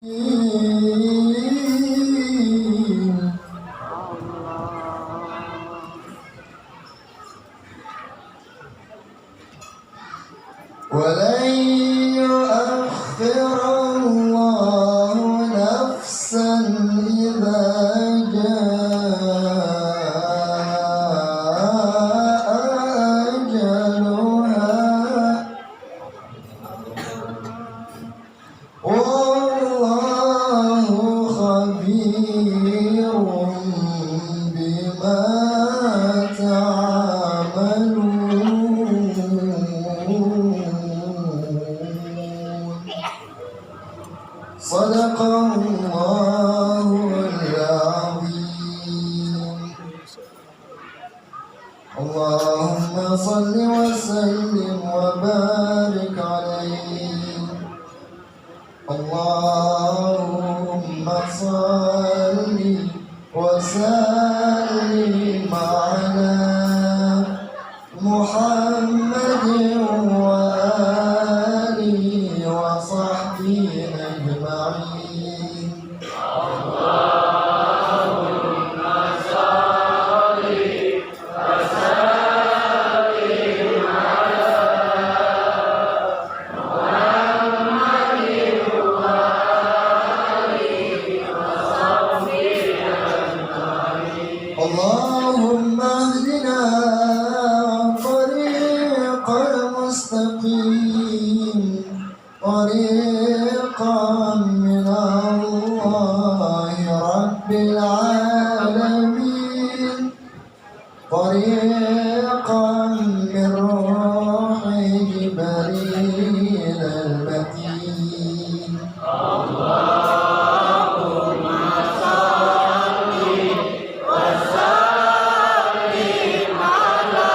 ولن يؤخر الله نفسا إذا جاء أجلها والله خبير بما صدق الله العظيم. اللهم صل وسلم وبارك عليه. اللهم صل وسلم على محمد وآله وصحبه أجمعين. اللهم صل وسلم على محمد وآله وصحبه أجمعين. اللهم اهدنا طريق المستقيم، طريقا من الله رب العالمين، طريقا من روح جبريل المتين. اللهم صل وسلم على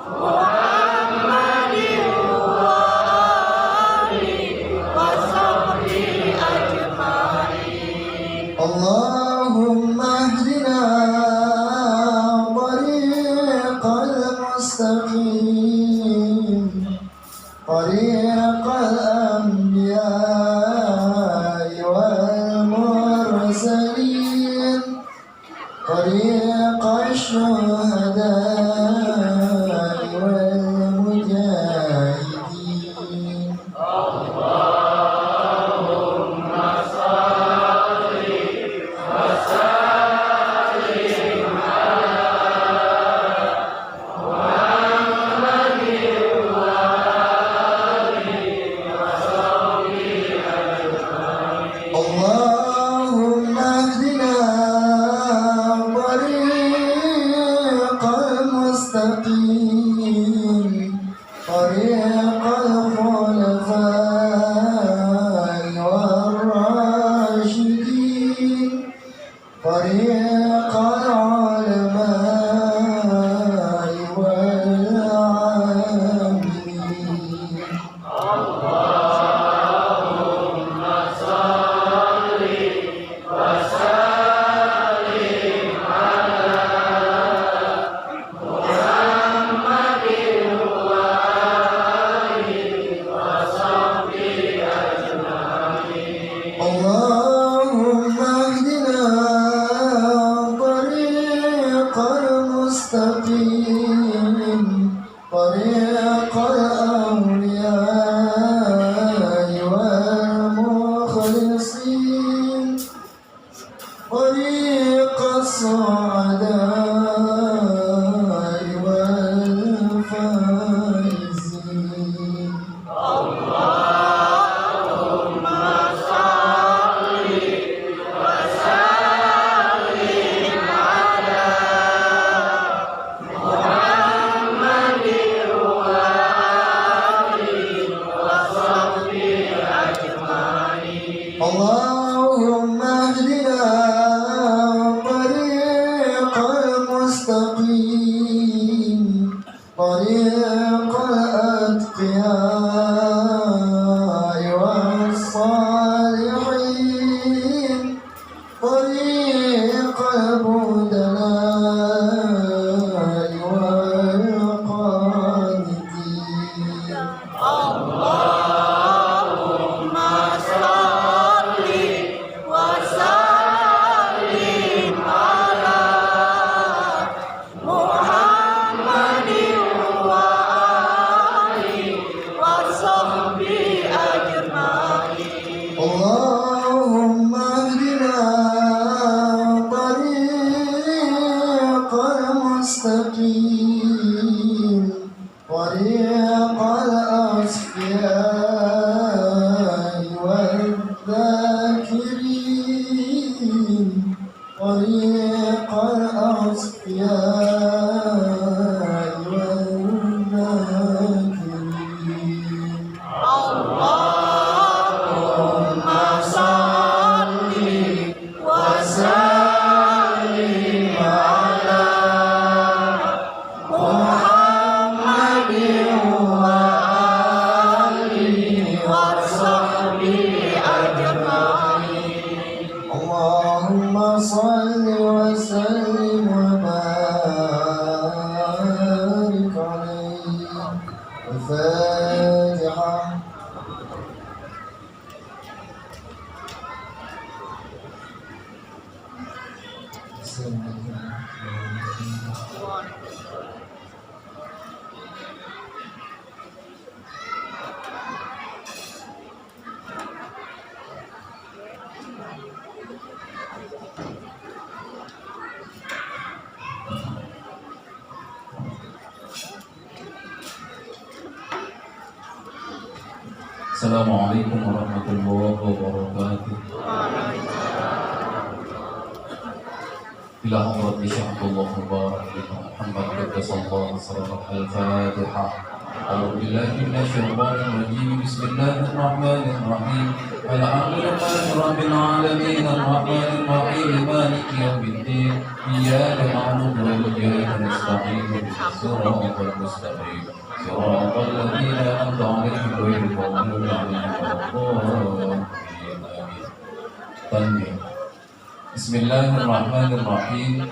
محمد اللهم اهدنا طريق المستقيم، طريق الأنبياء والمرسلين، طريق الشهداء والمجاهدين. اللهم اهدنا طريق المستقيم، طريق الخلفاء والراشدين، طريق العلماء والعاملين. اللهم اهدنا طريق المستقيم، طريق الأولياء والمخلصين، طريق السعداء والفائزين. اللهم صل وسلم على محمد وآله وصحبه أجمعين. اللهم اهدنا طريق المستقيم، طريق الأتقياء والصالحين، طريق البدلاء والقانتين. اللهم صل اللهم اهدنا طريق المستقيم طريق الأصفياء والذاكرين طريق الأصفياء والذاكرين اللهم صل وسلم على محمد وآله وصحبه أجمعين. اللهم صل وسلم وبارك عليه. الفاتحة. Assalamualaikum warahmatullahi wabarakatuh. Ila hadrat Syaikhullah Mubarak bin Muhammad Qaddasallahu sirrahu al-Fatihah. A'udzu billahi minasyaitonir rajim. Bismillahirrahmanirrahim. Alhamdulillahi rabbil alamin arrahmanir rahim maliki yaumiddin. Iyyaka na'budu wa iyyaka nasta'in. Shiratal mustaqim. Shiratal ladzina an'amta 'alaihim ghairil maghdubi 'alaihim waladdallin. Amin. Bismillahirrahmanirrahim.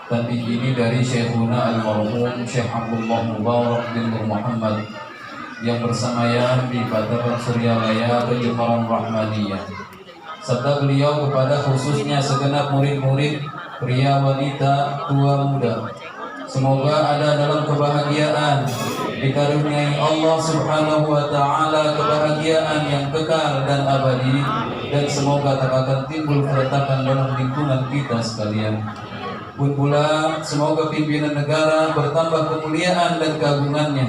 Tanbih ini dari Syekhuna Al-Marhum Syekh Abdullah Mubarak bin Nur Muhammad yang bersemayam di Padaran Suryalaya Kejumaran Rahmaniyah. Sabda beliau kepada khususnya segenap murid-murid, pria wanita, tua muda, semoga ada dalam kebahagiaan, dikaruniai Allah Subhanahu wa Ta'ala kebahagiaan yang kekal dan abadi, dan semoga tak akan timbul keretakan dalam lingkungan kita sekalian. Pun pula semoga pimpinan negara bertambah kemuliaan dan keagungannya,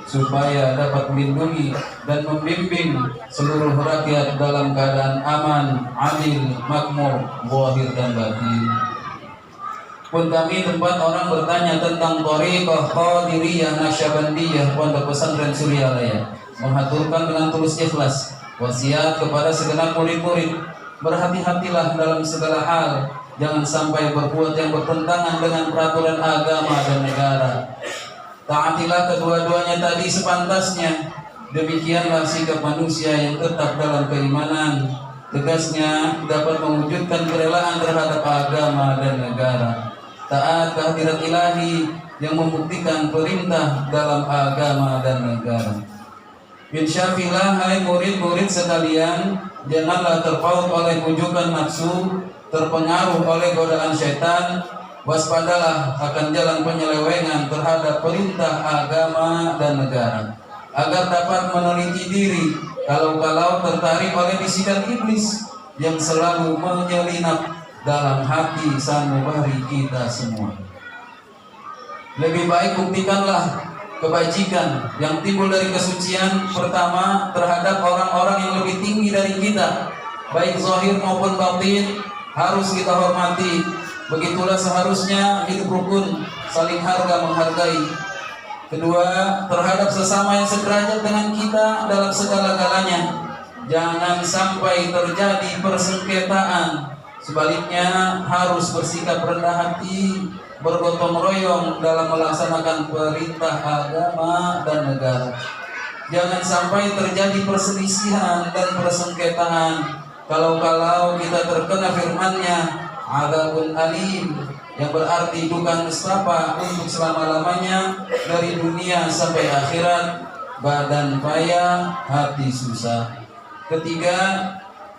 supaya dapat melindungi dan membimbing seluruh rakyat dalam keadaan aman, adil, makmur, zahir dan batin. Pun kami tempat orang bertanya tentang Thariqah Qadiriyah Nasyabandiyah Pondok Pesantren Suryalaya, menghaturkan dengan tulus ikhlas wasiat kepada segenap murid-murid, berhati-hatilah dalam segala hal, jangan sampai berbuat yang bertentangan dengan peraturan agama dan negara. Taatilah kedua-duanya tadi sepantasnya. Demikianlah sikap manusia yang tetap dalam keimanan, tegasnya dapat mewujudkan kerelaan terhadap agama dan negara. Taat kehadirat ilahi yang membuktikan perintah dalam agama dan negara. Insyafilah hai murid-murid sekalian, janganlah terpaut oleh bujukan nafsu, terpengaruh oleh godaan syaitan. Waspadalah akan jalan penyelewengan terhadap perintah agama dan negara, agar dapat meneliti diri kalau-kalau tertarik oleh bisikan iblis yang selalu menyelinap dalam hati sanubari kita semua. Lebih baik buktikanlah kebajikan yang timbul dari kesucian pertama terhadap orang-orang yang lebih tinggi dari kita, baik zahir maupun batin, harus kita hormati. Begitulah seharusnya hidup rukun, saling harga menghargai. Kedua, terhadap sesama yang sederajat dengan kita dalam segala galanya, jangan sampai terjadi persengketaan. Sebaliknya harus bersikap rendah hati, bergotong royong dalam melaksanakan perintah agama dan negara. Jangan sampai terjadi perselisihan dan persengketaan. Kalau-kalau kita terkena firman-Nya, Adzabun alim, yang berarti duka nestapa untuk selama-lamanya dari dunia sampai akhirat, badan payah, hati susah. Ketiga,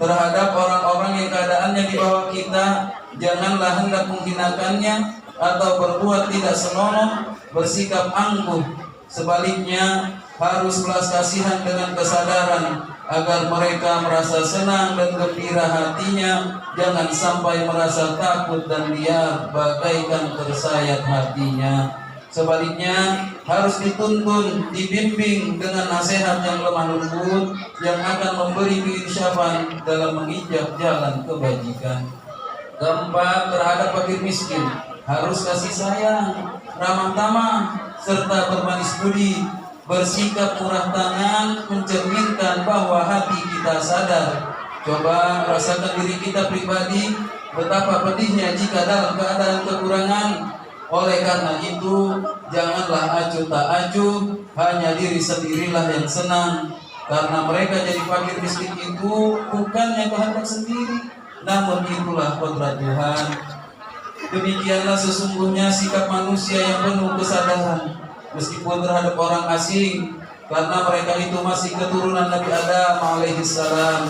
terhadap orang-orang yang keadaannya di bawah kita, janganlah hendak menghinakannya atau berbuat tidak senonoh, bersikap angkuh. Sebaliknya, harus belas kasihan dengan kesadaran agar mereka merasa senang dan gembira hatinya, jangan sampai merasa takut dan liar bagaikan tersayat hatinya. Sebaliknya harus dituntun, dibimbing dengan nasihat yang lemah lembut yang akan memberi keinsyafan dalam menginjak jalan kebajikan. Keempat, terhadap fakir miskin harus kasih sayang, ramah tamah, serta bermanis budi. Bersikap murah tangan mencerminkan bahwa hati kita sadar. Coba rasakan diri kita pribadi, betapa pedihnya jika dalam keadaan kekurangan. Oleh karena itu, janganlah acuh tak acuh, hanya diri sendirilah yang senang. Karena mereka jadi fakir miskin itu bukannya kehendak sendiri, namun itulah kodrat Tuhan. Demikianlah sesungguhnya sikap manusia yang penuh kesadaran, meskipun terhadap orang asing, karena mereka itu masih keturunan Nabi Adam alaihissalam.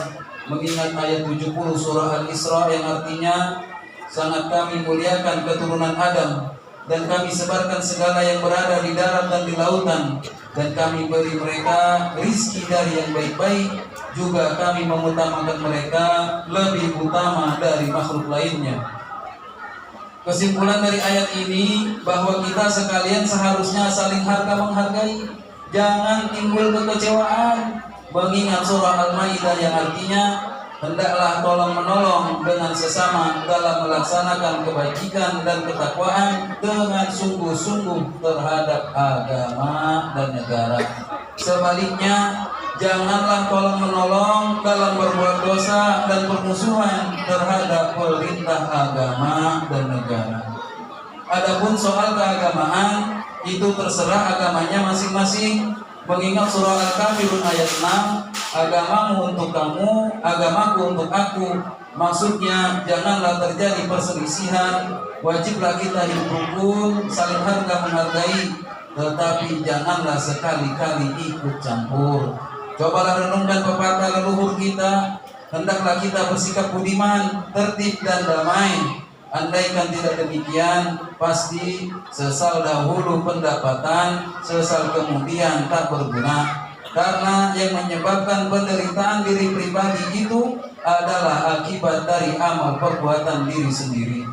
Mengingat ayat 70 surah Al-Isra yang artinya, sangat kami muliakan keturunan Adam, dan kami sebarkan segala yang berada di darat dan di lautan, dan kami beri mereka rizki dari yang baik-baik, juga kami mengutamakan mereka lebih utama dari makhluk lainnya. Kesimpulan dari ayat ini bahwa kita sekalian seharusnya saling harga menghargai, jangan timbul kekecewaan. Mengingat surah Al-Maidah yang artinya, hendaklah tolong menolong dengan sesama dalam melaksanakan kebajikan dan ketakwaan dengan sungguh-sungguh terhadap agama dan negara. Sebaliknya, janganlah tolong menolong dalam berbuat dosa dan permusuhan terhadap perintah agama dan negara. Adapun soal keagamaan, itu terserah agamanya masing-masing. Mengingat surah Al-Kafirun ayat 6, agamamu untuk kamu, agamaku untuk aku. Maksudnya janganlah terjadi perselisihan, wajiblah kita hidup rukun, saling harga menghargai, tetapi janganlah sekali-kali ikut campur. Cobalah renungkan pepatah leluhur kita, hendaklah kita bersikap budiman, tertib dan damai. Andaikan tidak demikian, pasti sesal dahulu pendapatan, sesal kemudian tak berguna. Karena yang menyebabkan penderitaan diri pribadi itu adalah akibat dari amal perbuatan diri sendiri.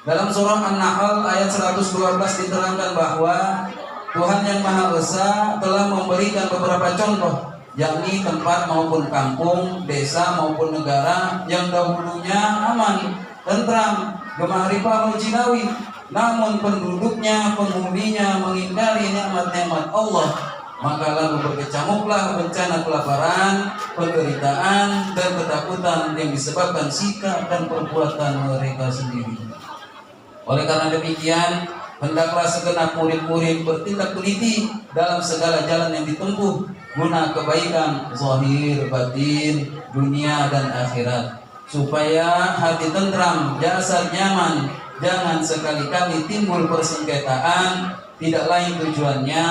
Dalam surah An-Nahl ayat 112 diterangkan bahwa Tuhan yang Maha Esa telah memberikan beberapa contoh, yakni tempat maupun kampung, desa maupun negara yang dahulunya aman, tentram, gemah ripah jinawi, namun penduduknya, penghuninya mengingkari nikmat-nikmat Allah, maka lalu berkecamuklah bencana kelaparan, penderitaan, dan ketakutan yang disebabkan sikap dan perbuatan mereka sendiri. Oleh karena demikian, hendaklah segenap murid-murid bertindak teliti dalam segala jalan yang ditempuh guna kebaikan zahir, batin, dunia dan akhirat, supaya hati tentram, jasad nyaman, jangan sekali-kali timbul persengketaan. Tidak lain tujuannya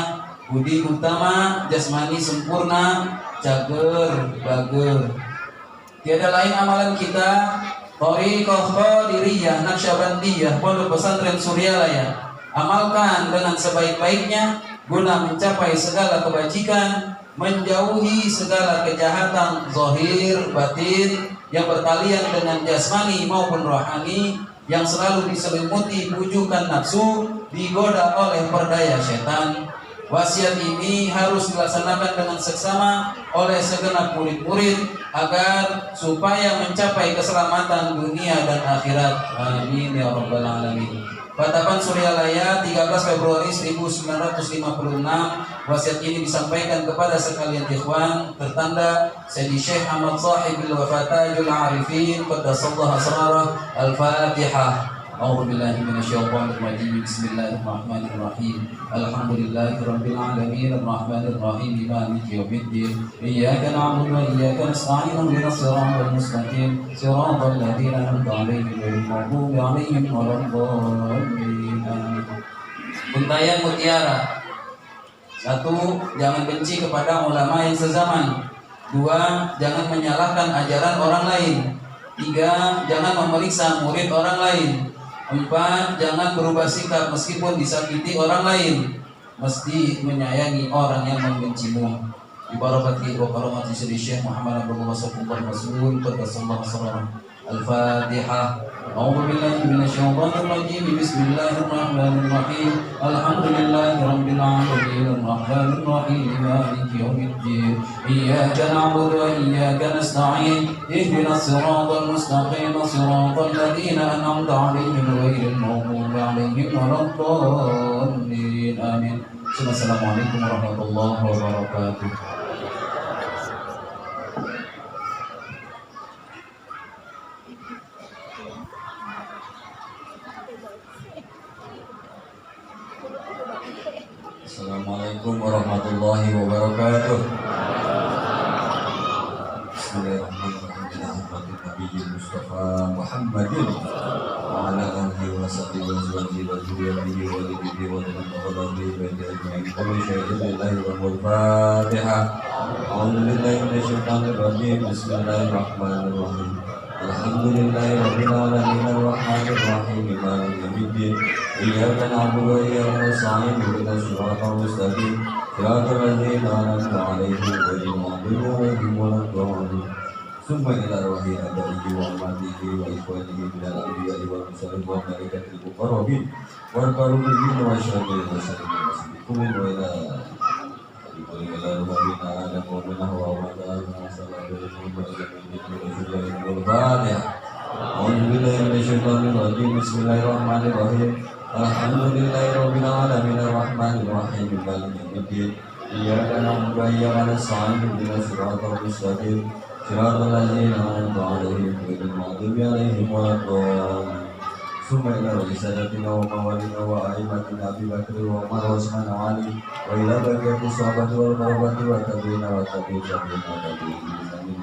budi utama, jasmani sempurna, cager bager. Tiada lain amalan kita Thariqah Qadiriyah Naqsyabandiyah Pondok Pesantren Suryalaya amalkan dengan sebaik-baiknya guna mencapai segala kebajikan, menjauhi segala kejahatan zahir batin yang bertalian dengan jasmani maupun rohani, yang selalu diselimuti bujukan nafsu, digoda oleh perdaya setan. Wasiat ini harus dilaksanakan dengan seksama oleh segenap murid-murid agar supaya mencapai keselamatan dunia dan akhirat. Amin ya rabbal alamin. Batapan Suryalaya 13 Februari 1956. Wasiat ini disampaikan kepada sekalian ikhwan tertanda Sayyidi Syekh Ahmad Sahibil Wafatajul Arifin Qaddasallahu asrarah. Al-Fatihah. A'udzu billahi minasyaitonir rajim. Bismillahirrahmanirrahim. Alhamdulillahirabbil alamin arrahmanir rahim maliki yaumiddin. Iyyaka na'budu wa iyyaka nasta'in ihdinas siratal mustaqim siratal ladzina an'amta 'alaihim ghairil maghdubi 'alaihim waladdallin. Buntayan mutiara. 1. Jangan benci kepada ulama yang sezaman. 2. Jangan menyalahkan ajaran orang lain. 3. Jangan memeriksa murid orang lain. 4. Jangan berubah sikap meskipun disakiti orang lain. mesti menyayangi orang yang membencimu. Ibarakati wa karamati Syekh Muhammad Abdullah Sallallahu Rasul Qaddasallahu sirrah. Al-Fatihah. A'udzu billahi minasyaitonir rajim. Bismillahirrahmanirrahim. Alhamdulillahi rabbil alamin. Arrahmanir rahim. Maliki yaumiddin. Iyyaka na'budu wa iyyaka nasta'in. Ihdinas siratal mustaqim. Siratal ladzina an'amta 'alaihim ghairil maghdubi 'alaihim waladdallin. Amin. Assalamualaikum warahmatullahi wabarakatuh. Assalamualaikum warahmatullahi wabarakatuh. Bismillahirrahmanirrahim. Nabi Mustafa Muhammadin wa ala alihi wa sahbihi wa dzurriyyatihi wa alihi wa sahbihi kullu syai'in lillahi wal Fatihah. A'udzu billahi minasyaitonir rajim. Bismillahirrahmanirrahim. Alhamdulillahi rabbil alamin arrahmanir rahim maliki yaumiddin. Iyyaka na'budu wa iyyaka nasta'in ihdinas siratal mustaqim siratal ladzina an'amta 'alaihim ghairil maghdubi 'alaihim waladdallin. Summa ila ruhi abadihi wa amatihi wa ikhwanihi minal anbiya'i wal mursalin wa malaikatil muqarrabin wal karubiyin wa syahidin wa sallallahu wa ila ila rabbina ala qawmina wa ma'ana sallallahu wa sallam. A'udzu billahi minasyaitonir rajim. Bismillahirrahmanirrahim. Alhamdulillahi rabbil alamin arrahmanir rahim maliki yaumiddin. Iyyaka na'budu wa iyyaka nasta'in ihdinas siratal mustaqim siratal ladzina an'amta 'alaihim ghairil maghdubi 'alaihim waladdallin. Summa ila risalatina wa mawalina wa a'immatina Abi Bakr wa Umar wa Utsman wa Ali wa ila baqiyati sahabati wal qarabati wa tabi'ina wa tabi'in wa tabi'in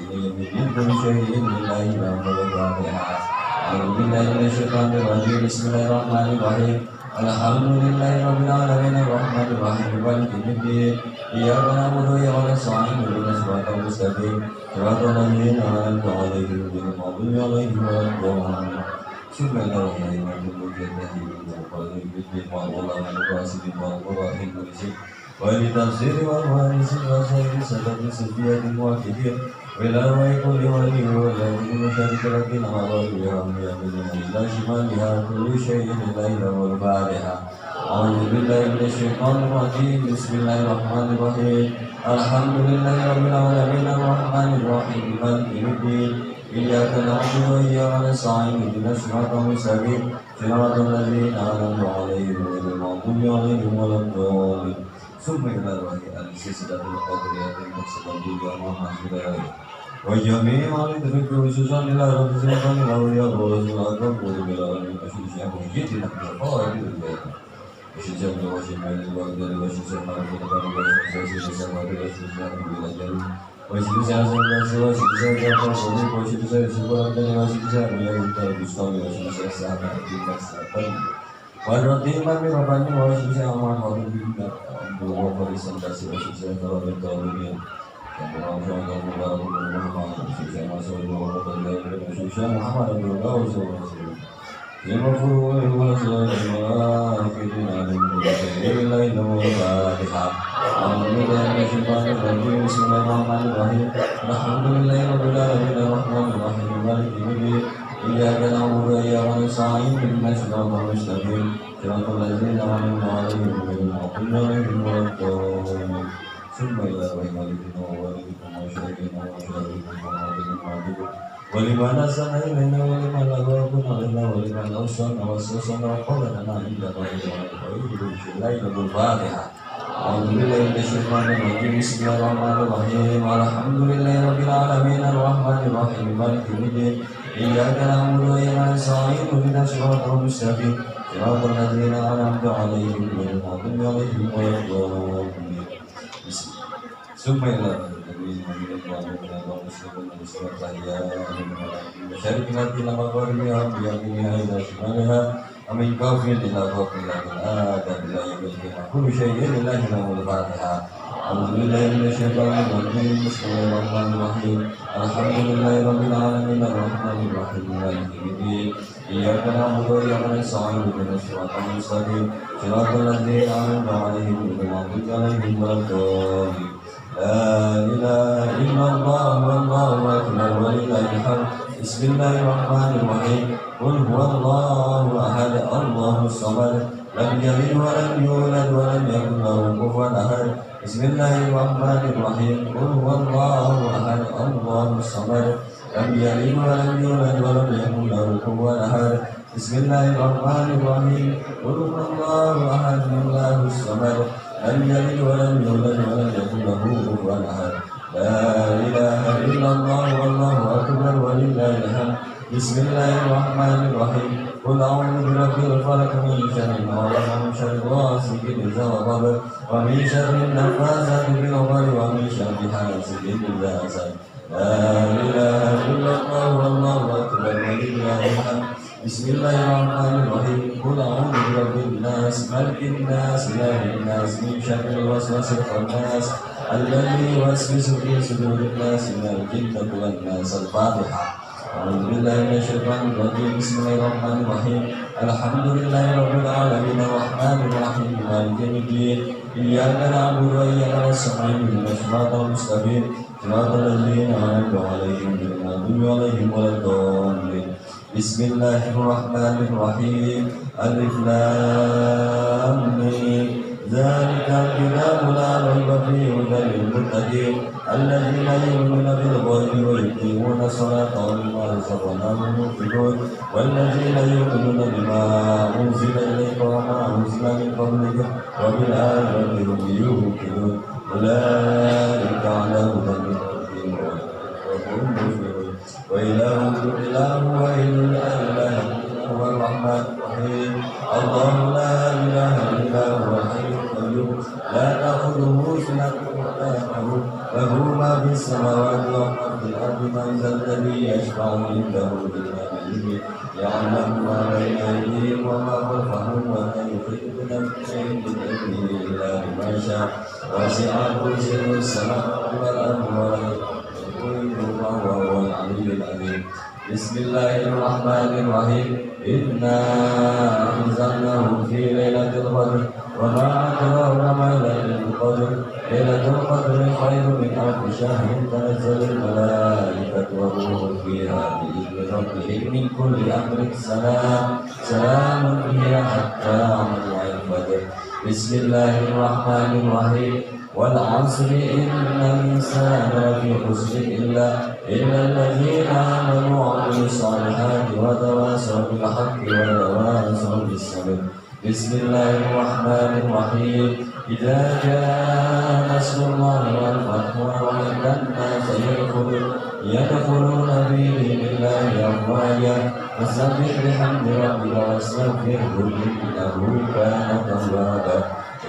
ila yaumil kulli syai'in lillahi wa Fatihah. A'udzu billahi minasyaitonir rajim. Bismillahirrahmanirrahim. Alhamdulillahi rabbil alamin arrahmanir rahim maliki yaumiddin. Iyyaka na'budu wa iyyaka nasta'in ihdinas siratal mustaqim siratal ladzina an'amta 'alaihim ghairil maghdubi 'alaihim waladdallin. Subhanallah wa bihamdihi wa ولتفسير والوارث وسير سبب سفية واحد ولا ويكون ولي ولا مشارك لكن أمرها من إلى شمالها كل شيء إليها والبارحة. أعوذ بالله من الشيطان الرجيم. بسم الله الرحمن الرحيم. الحمد لله رب العالمين الرحمن الرحيم مالك يوم الدين. إياك نعبد وإياك نستعين اهدنا الصراط المستقيم صراط الذين أنعمت عليهم غير المغضوب عليهم ولا الضالين. ثم إلى الوحي السلسلة القدرية المقصودة ومحمودة وجميع الذكر خصوصا إلى رب العالمين الأولياء والرسول الأكرم والبلاد من أشهد شيئا وجدنا من القائد البيت وشجع وشمال الوالد وشجع معرفة وشجع وشجع بالأجل وشجع سنة وشجع جعفر وشجع سبحان وشجع مياه البستان وشجع سامع البستان والرقيم بربنا وشجع مع حبيبنا وفريسا كاسي وشجع كرام الكرامين وشجع مبارك محمد وشجع مسعود وشجع محمد بن غوث المغفور والمغفور والمغفرين من كل شيء إلا الفاتحة. أعوذ بالله من الشيطان الرجيم. بسم الله الرحمن الرحيم. الحمد لله رب العالمين الرحمن الرحيم مالك يوم الدين. إياك نعبد وإياك نستعين اهدنا الصراط المستقيم صراط الذين أنعمت عليهم غير المغضوب عليهم ولا الضالين. ثم إلى والدنا ووالدكم وشيخنا وشيخكم ومعلمكم ولمن أحسن إلينا ولمن أغرقنا علينا ولمن أوصانا وأوصانا وقولنا عند الليل الفاتحة. أعوذ بالله من الشيطان الرجيم. بسم الله الرحمن الرحيم. الحمد لله رب العالمين الرحمن الرحيم مالك يوم الدين. إياك نعبد وإياك نستعين اهدنا الصراط المستقيم صراط الذين أنعمت عليهم غير المغضوب عليهم ولا الضالين. ثم إلى مشارك الأرض مغاربها بيمينها إلى شمالها ومن كافر إلى كافر لكن آدم لا يملك كل شيء لله له الفاتحة. أعوذ بالله من الشيطان الرجيم. بسم الله الرحمن الرحيم. الحمد لله رب العالمين الرحمن الرحيم مالك يوم الدين. إياك نعبد وإياك نستعين اهدنا الصراط المستقيم صراط الذين أنعمت عليهم غير المغضوب عليهم ولا الضالين لا إله إلا الله والله أكبر ولله الحمد بسم الله الرحمن الرحيم قل هو الله أحد الله الصمد لم يلد ولم يولد ولم يكن له كفوا أحد بسم الله الرحمن الرحيم قل هو الله أحد الله الصمد لم يلد ولم يولد ولم يكن له كفوا أحد بسم الله الرحمن الرحيم قل هو الله أحد الله الصمد لم يلد ولم يولد ولم يكن له كفوا أحد لا إله إلا الله والله أكبر ولله الحمد بسم الله الرحمن الرحيم قل أعوذ برب الفلق من شر ما خلق ومن شر غاسق إذا وقب ومن شر النفاثات في العقد ومن شر حاسد إذا حسد لا إله إلا الله والله أكبر ولله الحمد بسم الله الرحمن الرحيم قل أعوذ برب الناس ملك الناس إله الناس من شر الوسواس الخناس الذي يوسوس في صدور الناس من الجنة والناس الفاتحة أعوذ بالله من الشيطان الرجيم بسم الله الرحمن الرحيم الحمد لله رب العالمين الرحمن الرحيم مالك يوم الدين إياك نعبد وإياك نستعين اهدنا الصراط المستقيم صراط الذين أنعمت عليهم غير المغضوب عليهم ولا الضالين بسم الله الرحمن الرحيم ألف لام ميم ذلك الكتاب لا ريب فيه هدى للمتقين الذين يؤمنون بالغيب ويقيمون الصلاة ومما رزقناهم ينفقون والذين يؤمنون بما أنزل إليك وما أنزل من قبلك وبالآخرة هم يوقنون أولئك على هدى من ربهم وهم مفلحون وإلهكم إله وإله إلا هو الرحمن الرحيم الله لا إله إلا هو الحي القيوم لا تأخذه سنة ولا نوم له ما في السماوات وما في الأرض من ذا الذي يشفع عنده إلا بإذنه يعلم ما بين أيديهم وما خلفهم ولا يحيطون بشيء من علمه إلا بما شاء وسع كرسيه السماوات والأرض ولا يؤوده وهو العلي العظيم بسم الله الرحمن الرحيم إنا أنزلناه في ليلة القدر وما أدراك ما ليلة القدر ليلة القدر خير من ألف شهر تنزل الملائكة والروح فيها بإذن ربهم من كل أمر سلام هي حتى مطلع الفجر بسم الله الرحمن الرحيم والعصر إن الإنسان لفي خسر إلا الذين آمنوا وعملوا الصالحات وتواصوا بالحق وتواصوا بالصبر بسم الله الرحمن الرحيم إذا جاء نصر الله والفتح ورأيت الناس يدخلون في دين الله أفواجا فسبح بحمد ربك واستغفره إنه كان توابا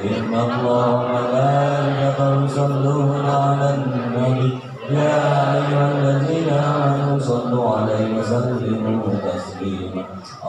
إن الله وملائكته يصلون على النبي يا أيها الذين آمنوا صلوا عليه وسلموا تسليما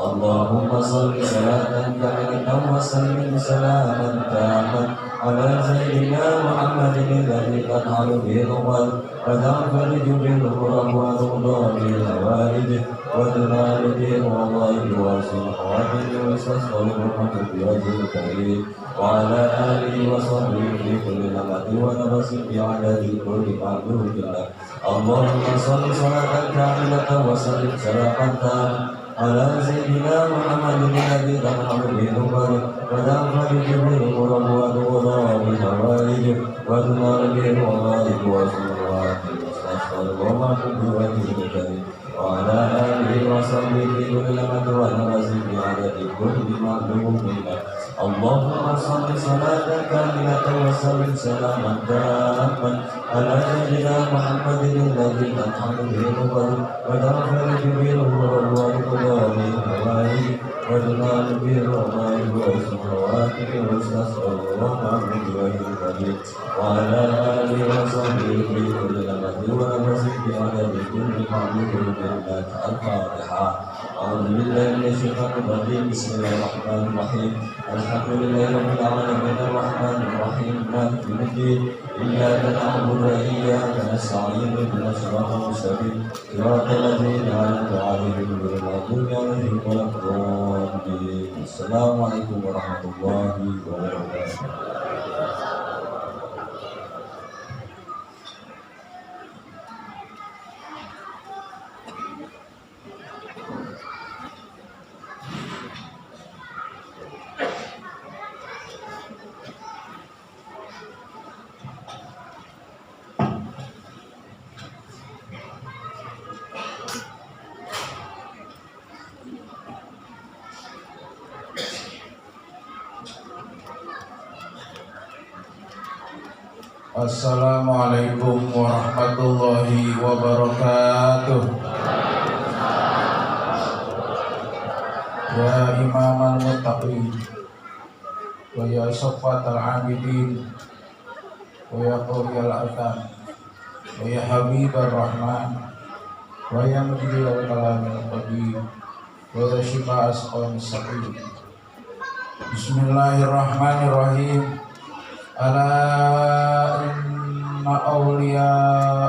اللهم صل صلاة كاملة وسلم سلاما تاما على سيدنا محمد الذي تنحل به الأمم وتنفرج به الكرب وتقضى به الحوائج وتنال به الوظائف والصلوات ويستسقى بالرحمة بوجه الكريم وعلى آله وصحبه في كل لمحة ونفس بعدد كل معلوم له اللهم صل صلاة كاملة وسلم سلاما تاما على سيدنا محمد الذي تنحل به الأمم وتنفرج به الكرب وتقضى به الحوائج وتنال به الوظائف والصلوات ويستسقى بالرحمة بوجه الكريم وعلى آله وصحبه في كل لمحة ونفس بعدد كل معلوم له اللهم صل صلاة كاملة وسلم سلاما تاما على سيدنا محمد الذي تنحل به الأمم وتنفرج به الكرب وتقضى به الحوائج وتنال به الوظائف والصلوات ويستسقى بالرحمة بوجه الكريم وعلى آله وصحبه في كل لمحة ونفس بعدد كل معلوم له الفاتحة أعوذ بالله من الشيطان الرجيم بسم الله الرحمن الرحيم الحمد لله رب العالمين الرحمن الرحيم مالك يوم الدين إياك نعبد وإياك نستعين اهدنا الصراط المستقيم صراط الذين أنعمت عليهم غير المغضوب عليهم ولا Assalamualaikum warahmatullahi wabarakatuh. Assalamualaikum warahmatullahi wabarakatuh. Ya Imam al-Muttaqin, wa ya Saffat al-Abidin, wa ya Qawli al-Atham, wa ya Habib al-Rahman, wa ya Mujri al-Kalam al-Qadim, wa ya Shifa asqam al-Saqim. Bismillahirrahmanirrahim. Ala inna awliya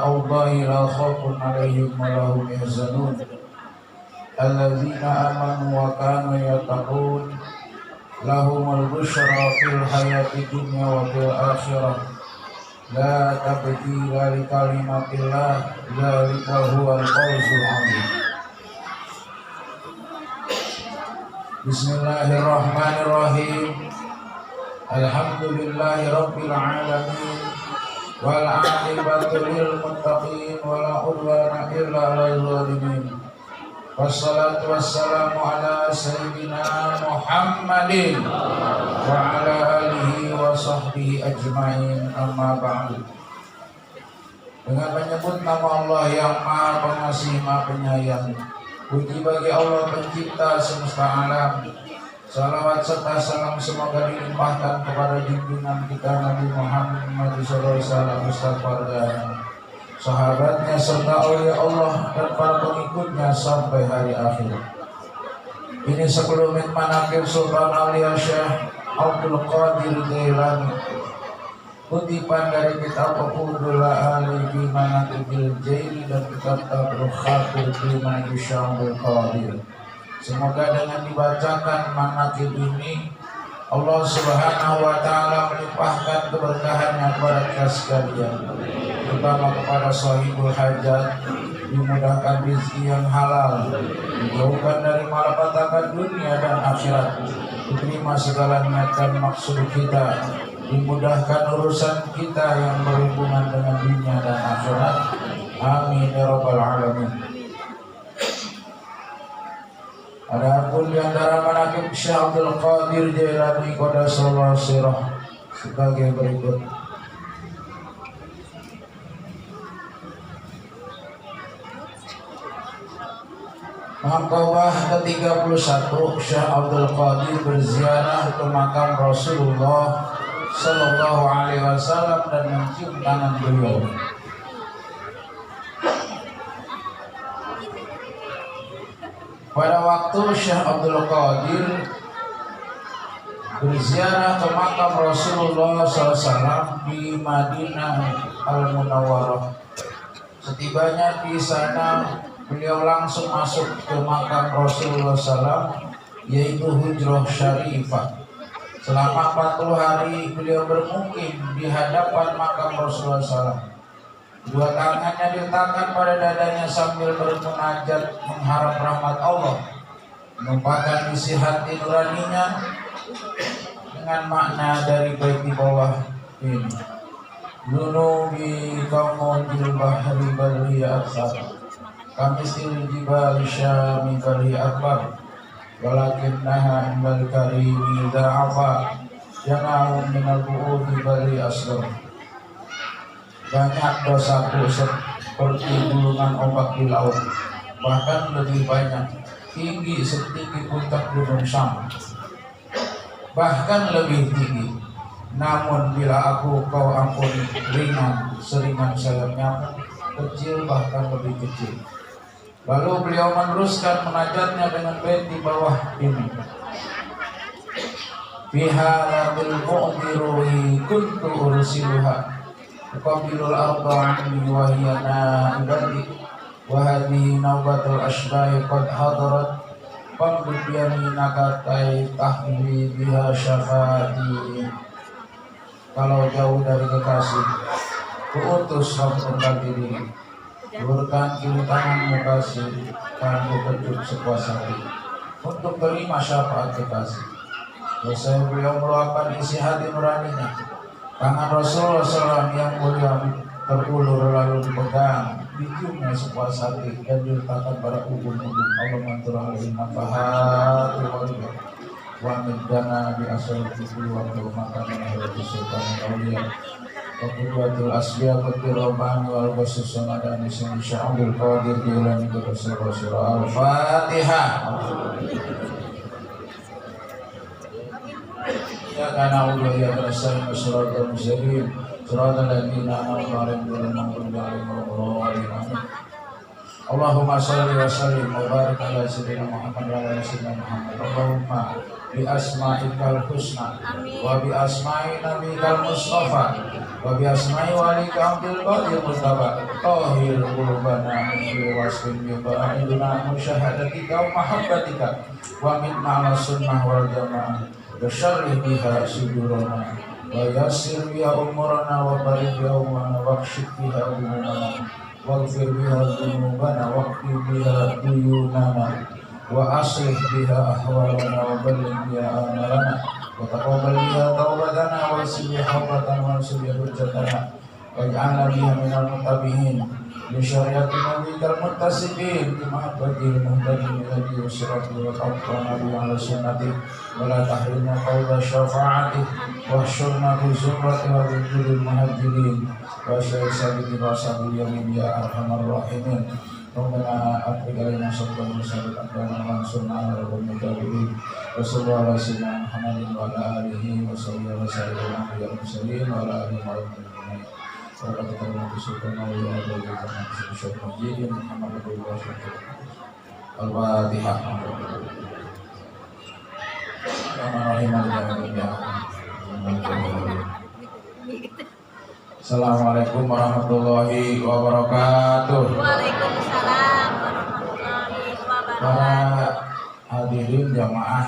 Allahi la khawfun alaihim wa lahum yahzanun alladzina amanu wa kanu yattaqun lahumul busyra fil hayati dunya wa fil akhirah la tabdila li kalimatillah dzalika huwal fawzul 'adzim. Bismillahirrahmanirrahim. Alhamdulillahi rabbil alamin wal 'aqibatu lil muttaqin wala udwana illa 'alal zalimin. Wassalatu wassalamu ala sayyidina Muhammadin wa ala alihi wa sahbihi ajma'in, amma ba'du. Dengan menyebut nama Allah yang Maha Pengasih Maha Penyayang, puji bagi Allah pencipta semesta alam. Salawat serta salam semoga dilimpahkan kepada junjungan kita Nabi Muhammad SAW beserta keluarganya, sahabatnya serta aulia Allah dan para pengikutnya sampai hari akhir. Ini sekelumit manaqib Sultan Aulia Syekh Abdul Qadir Jailani, kutipan dari kitab Uqudul Ali fi Manaqibil Jaili dan kitab Tabruk Khatir fi Manaqib Syekh Qadir. Semoga dengan dibacakan manaqib ini Allah Subhanahu wa taala melimpahkan keberkahannya kepada kita sekalian, terutama kepada sahibul hajat, dimudahkan rezeki yang halal, dijauhkan dari malapetaka dunia dan akhirat, diterima segala niat dan maksud kita, dimudahkan urusan kita yang berhubungan dengan dunia dan akhirat. Amin ya rabbal alamin. Adapun di antara manaqib Syekh Abdul Qadir Jailani qaddasallahu sirah sebagai berikut. Maqabah ke-31, Syekh Abdul Qadir berziarah ke makam Rasulullah sallallahu alaihi wasallam dan mencium tangan beliau. Pada waktu Syekh Abdul Qadir berziarah ke makam Rasulullah SAW di Madinah Al-Munawwarah, setibanya di sana beliau langsung masuk ke makam Rasulullah SAW, yaitu Hujrah Syarifah. Selama 40 hari beliau bermukim di hadapan makam Rasulullah SAW. Dua tangannya diletakkan pada dadanya sambil bermunajat mengharap rahmat Allah, menumpahkan isi hati nuraninya dengan makna dari bait di bawah ini. Dunubi kamujil bahri bali akbar, kamisil jibal syami kali akbar, walakinnaha indal karimi da'afa, jana'u minal bu'udi bali asgar. Banyak dosaku seperti gulungan ombak di laut, bahkan lebih banyak, tinggi setinggi puncak gunung Syam, bahkan lebih tinggi. Namun bila aku kau ampuni, ringan seringan sayap nyamuk, kecil bahkan lebih kecil. Lalu beliau meneruskan munajatnya dengan bait di bawah ini. Fiha labil mu'miruhi kuntu ursiluha Qabilul arda anni wa hiya naibati wa hadhihi nawbatul ashbahi qad hadarat Pangdupiani nakatai tahwi biha syafaati. Kalau jauh dari kekasih, kuutus rahmat diri. Berikan kiri tanganmu kasih, tanganmu pecut sekuasa hati. Untuk terima syafaat kekasih. Dosa beliau meluapkan isi hati nuraninya. Tangan Rasulullah SAW yang mulia terulur lalu dipegang, diciumnya sekuasa hati dan diletakkan pada ubun-ubun. Allah manturah alaihi nafahat wa midana bi asal kubul wa makanan hati sultan kauliya wa qudwatul asliya qadir rabani wal basusana dan isin sya'abul qadir bilani kebersir surah al-fatihah. Ya kana Allah ya rasul suratul muslimin suratul ladina amanu billahi Allahumma shalli wa sallim wa barik ala sayyidina Muhammad wa ala sayyidina Muhammad. Allahumma bi asma'ikal husna wa bi asma'i nabiyikal mustafa wa bi asma'i walika abdul qadir mustafa tahhir qulubana min wasfin bi ba'iduna musyahadatika wa mahabbatika wa min ma'ala sunnah wal jamaah wa syarri biha sudurana wa yassir biha umurana wa barik biha umurana wa kshif biha umurana waghfir biha dhunubana waqti biha duyunana wa aslih biha ahwalana wa balligh biha amalana wa taqabbal biha taubatana wa sibih hawbatan wa sibih hujjatana waj'alna biha minal mutabihin li syariati nabiyikal muttasiqin bi mahabbatil muhtadin ila yusrati wa taqwana bi ala sunnati wa la tahrimna qawla syafa'ati wa syurna bi zumrati wa biduril muhajirin wa syai'isabiti wa sabi yamin ya arhamar rahimin. Rabbana afrika lana sabran musabiqan wa mansurna ala al-mutabi'in wa sallallahu ala sayyidina Muhammadin wa ala alihi wa sallallahu ala sayyidina Muhammadin wa ala alihi wa sallam. Salam kepada Sultan Aulia Abdul Rahman Syekh Majid Muhammad Abdul Syekh Al-Fatihah. Assalamualaikum warahmatullahi wabarakatuh. Waalaikumsalam warahmatullahi wabarakatuh. Para hadirin jamaah